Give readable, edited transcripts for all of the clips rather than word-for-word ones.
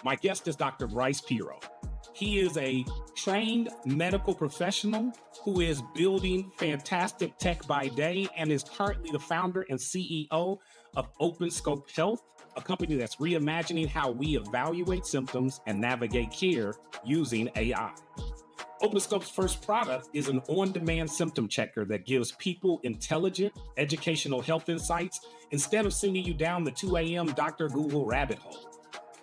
My guest is Dr. Bryce Piro. He is a trained medical professional who is building fantastic tech by day and is currently the founder and CEO of OpenScope Health, a company that's reimagining how we evaluate symptoms and navigate care using AI. OpenScope's first product is an on-demand symptom checker that gives people intelligent, educational health insights instead of sending you down the 2 a.m. Dr. Google rabbit hole.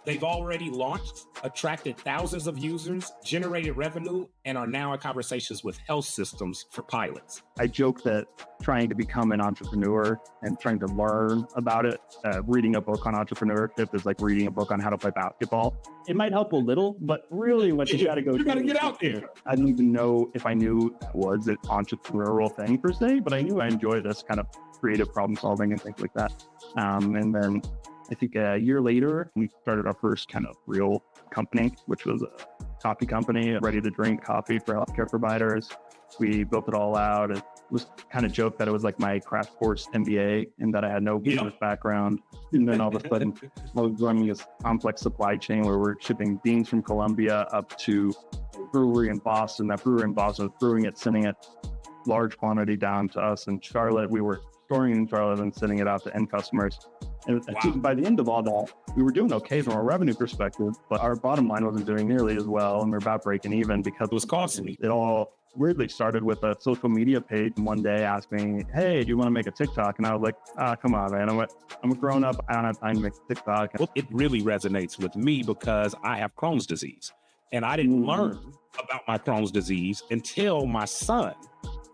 They've already launched, attracted thousands of users, generated revenue, and are now in conversations with health systems for pilots. I joke that trying to become an entrepreneur and trying to learn about it, reading a book on entrepreneurship is like reading a book on how to play basketball. It might help a little, but really what you got to go You got to get out there. I don't even know if I knew that was an entrepreneurial thing per se, but I knew I enjoyed this kind of creative problem solving and things like that. And then I think a year later, we started our first kind of real company, which was a coffee company, ready to drink coffee for healthcare providers. We built it all out. It was kind of joke that it was like my crash course MBA and that I had no business background. And then all of a sudden, I was running this complex supply chain where we're shipping beans from Colombia up to a brewery in Boston. That brewery in Boston was brewing it, sending it large quantity down to us in Charlotte. We were storing it in Charlotte and sending it out to end customers. And by the end of all that, we were doing okay from a revenue perspective, but our bottom line wasn't doing nearly as well. And we're about breaking even because It was costly. it all weirdly started with a social media page one day asking me, hey, do you want to make a TikTok? And I was like, come on, man. I'm a grown up. I don't have time to make a TikTok. Well, it really resonates with me because I have Crohn's disease. And I didn't learn about my Crohn's disease until my son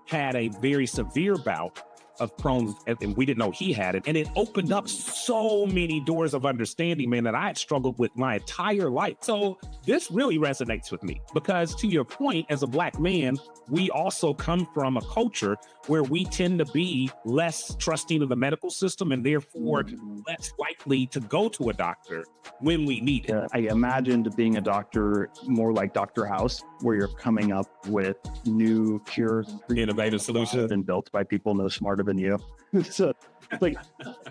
had a very severe bout of Crohn's, and we didn't know he had it. And it opened up so many doors of understanding, man, that I had struggled with my entire life. So this really resonates with me because, to your point, as a Black man, we also come from a culture where we tend to be less trusting of the medical system and therefore less likely to go to a doctor when we need it. I imagined being a doctor more like Dr. House, where you're coming up with new cures and Innovative solutions. and built by people no smarter than you. So it's like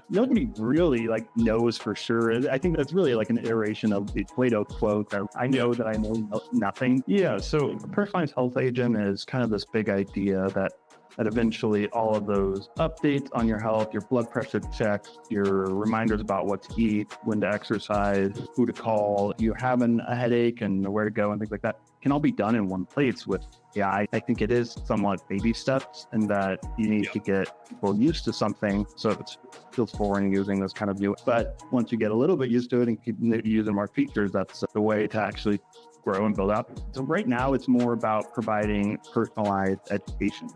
nobody really like knows for sure. I think that's really like an iteration of the Plato quote that I know that I know nothing. Yeah. So a personalized health agent is kind of this big idea that eventually all of those updates on your health, your blood pressure checks, your reminders about what to eat, when to exercise, who to call, you're having a headache and where to go and things like that can all be done in one place with AI. I think it is somewhat baby steps and that you need to get people used to something so it feels foreign using this kind of view. But once you get a little bit used to it and keep using more features, that's the way to actually grow and build up. So right now it's more about providing personalized education.